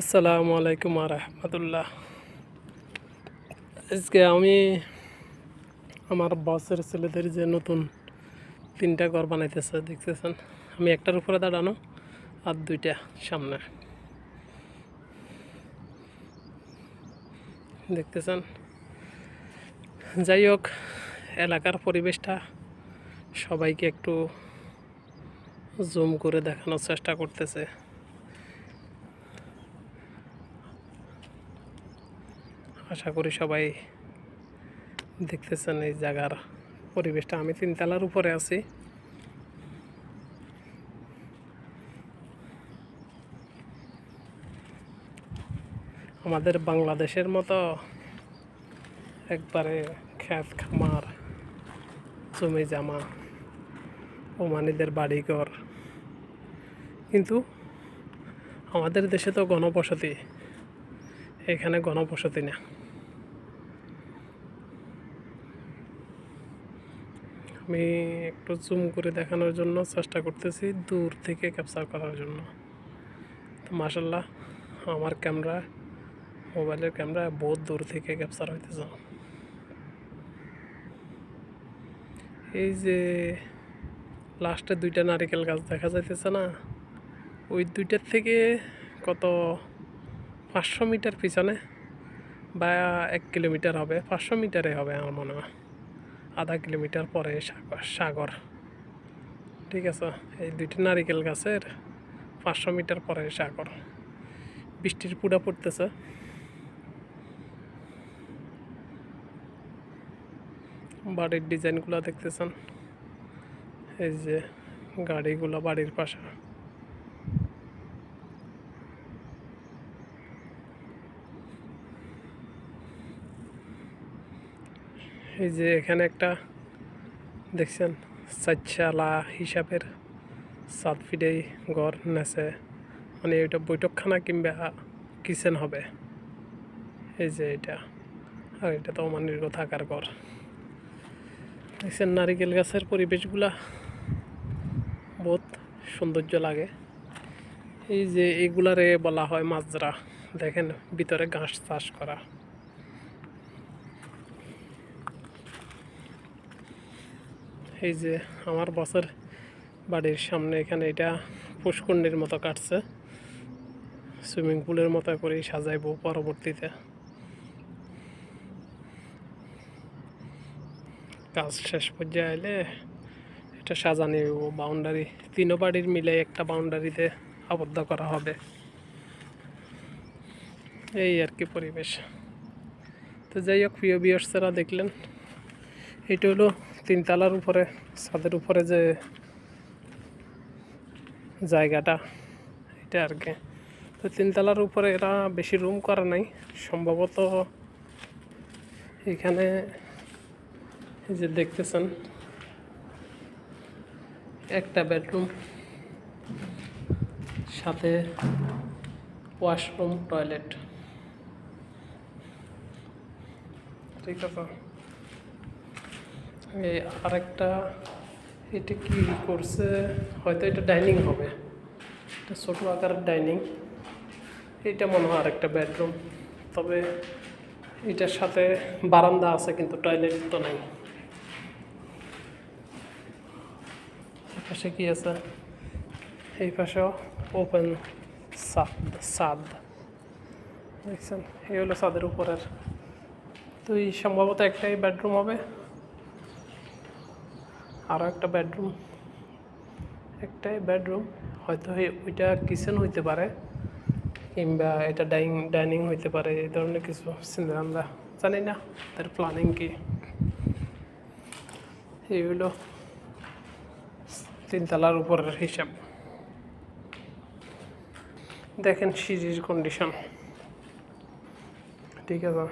আসসালামু আলাইকুম রাহমাতুল্লাহ। আজকে আমি আমার বসের ছেলেদের যে নতুন 3টা ঘর বানাইতেছে দেখতেছেন। আমি একটার উপরে দাঁড়ানো আর 2টা সামনে দেখতেছেন। যাই হোক, এলাকার পরিবেশটা সবাইকে একটু জুম করে দেখানোর চেষ্টা করতেছে। আশা করি সবাই দেখতেছেন এই জায়গার পরিবেশটা। আমি 3 তলার উপরে আছি। আমাদের বাংলাদেশের মতো একবারে ক্ষেত খামার, জমি জামা, ওমানিদের বাড়িঘর, কিন্তু আমাদের দেশে তো ঘনবসতি, এখানে ঘনবসতি না। আমি একটু জুম করে দেখানোর জন্য চেষ্টা করতেছি, দূর থেকে ক্যাপচার করার জন্য। তো মাশাআল্লাহ, আমার মোবাইলের ক্যামেরা বহুত দূর থেকে ক্যাপচার হইতেছে। এই যে লাস্টে 2টা নারিকেল গাছ দেখা যাইতেছে না, ওই 2টার থেকে কত 500 মিটার পিছনে বা 1 কিলোমিটার হবে, 500 মিটারে হবে আমার মনে হয়। আধা কিলোমিটার পরে সাগর। ঠিক আছে, এই 2টা নারিকেল গাছের 500 মিটার পরে সাগর। বৃষ্টির পুরা পড়তেছে। বাড়ির ডিজাইনগুলো দেখতেছেন, এই যে গাড়িগুলো বাড়ির পাশে। এই যে এখানে একটা দেখছেন 4 চালা হিসাবের 7 ফিটেই ঘর নেছে, মানে এটা বৈঠকখানা কিংবা কিচেন হবে। এই যে এটা, আর এটা তো অমানির্গ থাকার ঘর। দেখছেন নারিকেল গাছের পরিবেশগুলা বহুত সৌন্দর্য লাগে। এই যে এগুলারে বলা হয় মাজরা। দেখেন ভিতরে ঘাস চাষ করা। এই যে আমার বসের বাড়ির সামনে এখানে এটা পুষ্করণীর মতো কাটছে, সুইমিং পুলের মতো করেই সাজাইবো পরবর্তীতে। কাজ শেষ পর্যায়ে এলে এটা সাজানি বাউন্ডারি, 3 বাড়ির মিলে একটা বাউন্ডারিতে আবদ্ধ করা হবে। এই আর কি পরিবেশ। তো যাই হোক, প্রিয় ভিউয়ার্সরা, দেখলেন এটা হলো 3 তলার উপরে, ছাদের উপরে যে জায়গাটা, এটা আর কি। তো 3 তলার উপরে এরা বেশি রুম করা নাই সম্ভবত। এখানে এই যে দেখতেছেন একটা বেডরুম, সাথে ওয়াশরুম, টয়লেট। ঠিক আছে, এই আরেকটা, এটা কি করছে, হয়তো এটা ডাইনিং হবে, এটা ছোটো আকারের ডাইনিং। এটা মনে হয় আরেকটা বেডরুম, তবে এটার সাথে বারান্দা আছে কিন্তু টয়লেট তো নাই। পাশে কি আছে, এই পাশেও ওপেন ছাদ দেখছেন। এই হলো ছাদের উপরের। তো এই সম্ভবত একটাই বেডরুম হবে, আরও একটা বেডরুম, একটাই বেডরুম। হয়তো ওইটা কিচেন হইতে পারে, কিংবা এটা ডাইনিং হইতে পারে, এই ধরনের কিছু চিন্তা আমরা জানি না তার প্ল্যানিং কি। এই হলো 3 তলার উপরের হিসাব। দেখেন সিঁড়ির কন্ডিশন, ঠিক আছে।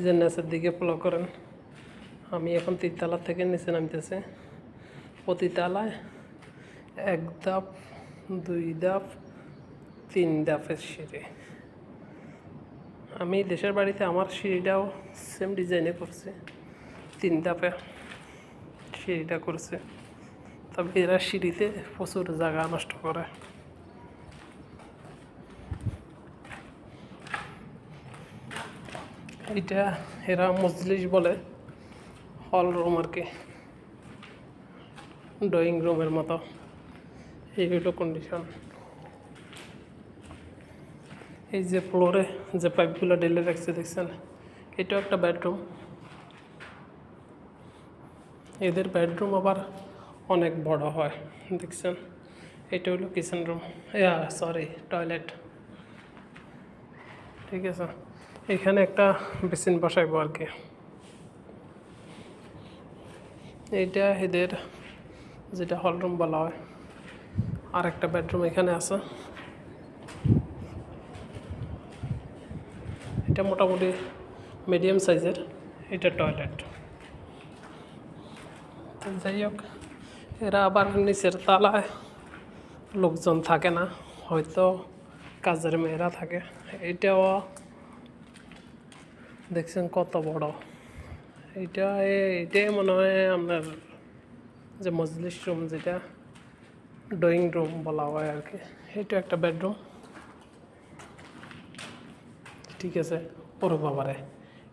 যে নিচের দিকে ফলো করেন, আমি এখন 3 তলা থেকে নিচে নামতেছে। প্রতি তলায় 1 ধাপ, 2 ধাপ, 3 ধাপের সিঁড়ি। আমি দেশের বাড়িতে আমার সিঁড়িটাও সেম ডিজাইনে করছে, 3 ধাপে সিঁড়িটা করছে। তবে এরা সিঁড়িতে প্রচুর জায়গা নষ্ট করে। এটা এরা মজলিস বলে, হল রুম আর কি, ড্রয়িং রুমের মতো। এই হলো কন্ডিশন। এই যে ফ্লোরে যে পাইপগুলো ঢেলে রাখছে দেখছেন, এটাও একটা বেডরুম। এদের বেডরুম আবার অনেক বড় হয়, দেখছেন। এটা হলো কিচেন রুম, সরি টয়লেট। ঠিক আছে, এখানে একটা বেসিন বসাইবো আর কি। এইটা এদের যেটা হলরুম বলা হয়। আর একটা বেডরুম এখানে আছে। এটা মোটামুটি মিডিয়াম সাইজের, এটা টয়লেট। তো যাই হোক, এরা আবার নিচের তলায় লোকজন থাকে না, হয়তো কাজের মেয়েরা থাকে। এইটাও দেখছেন কত বড়। এইটাই মনে হয় আপনার যে মজলিস রুম, যেটা ড্রয়িং রুম বলা হয় আর কি। এটা একটা বেডরুম। ঠিক আছে, ওর বাবারে,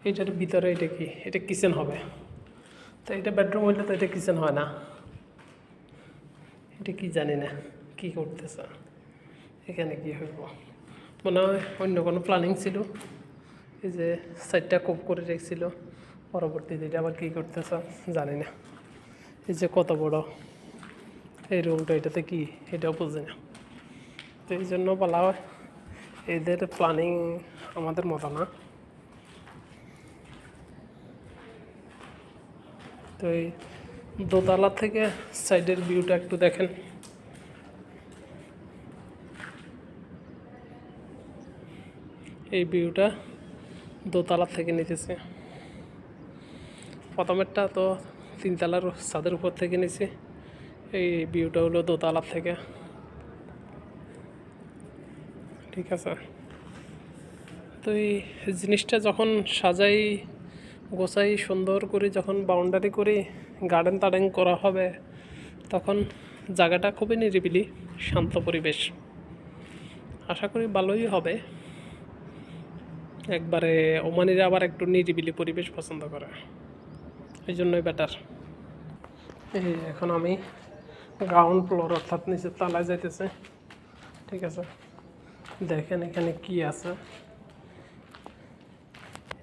এইটার ভিতরে এটা কি, এটা কিচেন হবে। তো এটা বেডরুম হইলে তো এটা কিচেন হয় না। এটা কি জানি না কি করতেছে এখানে, কি হইব মনে হয় অন্য কোনো প্ল্যানিং ছিল। এই যে সাইডটা কোপ করে রেখেছিল, পরবর্তীতে এটা আবার কী করতেছে জানি না। এই যে কত বড় এই রুমটা, এটাতে কি এটাও বুঝি না। তো এই জন্য বলা হয় এদের প্ল্যানিং আমাদের মতো না। তো এই দোতলা থেকে সাইডের ভিউটা একটু দেখেন। এই ভিউটা দোতলা থেকে নিতেছে। প্রথমেরটা তো তিনতলার ছাদের উপর থেকে নিছি, এই ভিউটা হলো দোতলার থেকে। ঠিক আছে, তো এই জিনিসটা যখন সাজাই গোছাই সুন্দর করে, যখন বাউন্ডারি করি, গার্ডেন টার্ডেন করা হবে, তখন জায়গাটা খুবই নিরিবিলি, শান্ত পরিবেশ। আশা করি ভালোই হবে। একবারে ওমানিরা আবার একটু নিরিবিলি পরিবেশ পছন্দ করে, এই জন্যই বেটার। এই এখন আমি গ্রাউন্ড ফ্লোর অর্থাৎ নিচের তলায় যাইতেছে। ঠিক আছে, দেখেন এখানে কি আছে।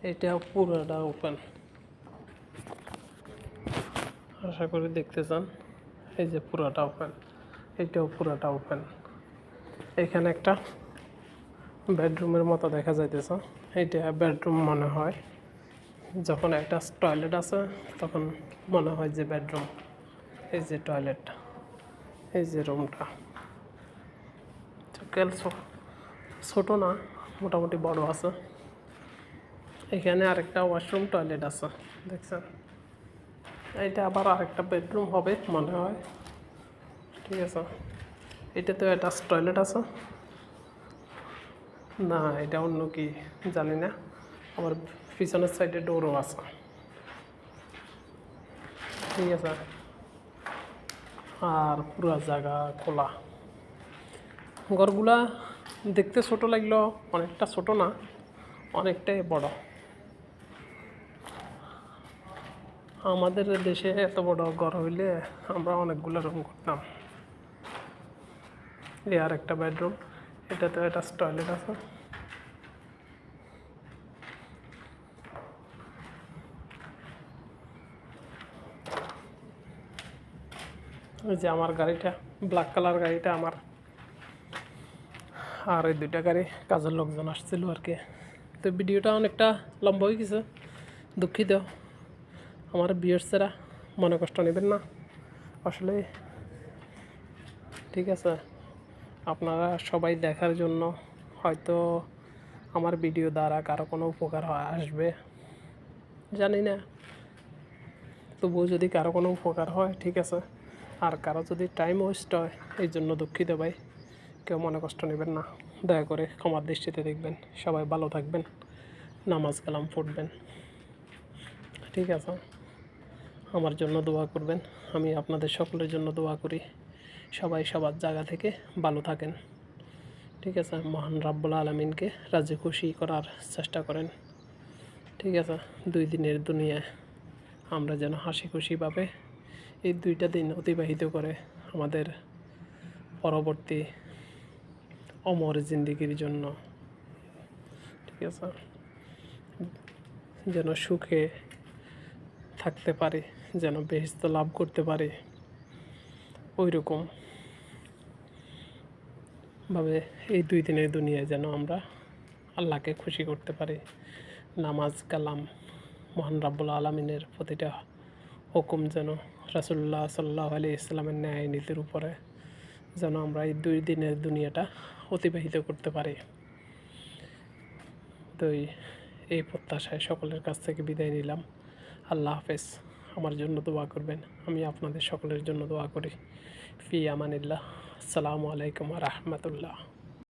এটা পুরোটা ওপেন, আশা করি দেখতে চান। এই যে পুরোটা ওপেন, এটাও পুরোটা ওপেন। এখানে একটা বেডরুমের মতো দেখা যাইতেছে, এইটা বেডরুম মনে হয়। যখন একটা টয়লেট আছে তখন মনে হয় যে বেডরুম। এই যে টয়লেট, এই যে রুমটা ছোটো না, মোটামুটি বড় আছে। এখানে আরেকটা ওয়াশরুম টয়লেট আছে, দেখছেন। এইটা আবার আরেকটা বেডরুম হবে মনে হয়। ঠিক আছে, এটাতেও একটা টয়লেট আছে না, এটা অন্য কি জানি না। আবার পিছনের সাইডে ডোরও আছে। ঠিক আছে, আর পুরো জায়গা খোলা। ঘরগুলা দেখতে ছোট লাগলো, অনেকটা ছোট না, অনেকটাই বড়। আমাদের দেশে এত বড় ঘর হইলে আমরা অনেকগুলো রুম করতাম। এই আর একটা বেডরুম, এটাতে একটা টয়লেট আছে। এই যে আমার গাড়িটা, ব্ল্যাক কালার গাড়িটা আমার। আর এই দুইটা গাড়ি কাজের লোকজন আসছিল আর কি। তো ভিডিওটা অনেকটা লম্বা হয়ে গেছে, দুঃখিত। আমার ভিউয়ার্সেরা মনে কষ্ট নেবেন না আসলে। ঠিক আছে, আপনারা সবাই দেখার জন্য, হয়তো আমার ভিডিও দ্বারা কারো কোনো উপকার আসবে জানি না, তবুও যদি কারো কোনো উপকার হয় ঠিক আছে। আর কারো যদি টাইম ওয়েস্ট হয়, এই জন্য দুঃখিত ভাই, কেউ মনে কষ্ট নেবেন না। দয়া করে ক্ষমার দৃষ্টিতে দেখবেন। সবাই ভালো থাকবেন, নামাজ কালাম পড়বেন। ঠিক আছে, আমার জন্য দোয়া করবেন। আমি আপনাদের সকলের জন্য দোয়া করি। সবাই সবার জায়গা থেকে ভালো থাকেন। ঠিক আছে, মহান রাব্বুল আলামিনকে রাজি খুশি করার চেষ্টা করেন। ঠিক আছে, 2 দিনের দুনিয়ায় আমরা যেন হাসি খুশিভাবে এই 2টা দিন অতিবাহিত করে আমাদের পরবর্তী অমর জিন্দিগির জন্য, ঠিক আছে, যেন সুখে থাকতে পারি, যেন বেহেশত লাভ করতে পারি, ওই রকম ভাবে এই 2 দিনের দুনিয়ায় যেন আমরা আল্লাহকে খুশি করতে পারি। নামাজ কালাম মহান রাব্বুল আলামিনের প্রতিটা হুকুম যেন রাসূলুল্লাহ সাল্লাল্লাহু আলাইহি ইসলামের ন্যায় নীতির উপরে যেন আমরা এই 2 দিনের দুনিয়াটা অতিবাহিত করতে পারি। তো এই প্রত্যাশায় সকলের কাছ থেকে বিদায় নিলাম। আল্লাহ হাফেজ। আমার জন্য দোয়া করবেন, আমি আপনাদের সকলের জন্য দোয়া করি। ফি আমানিল্লাহ। আসসালামু আলাইকুম ওয়া রাহমাতুল্লাহ।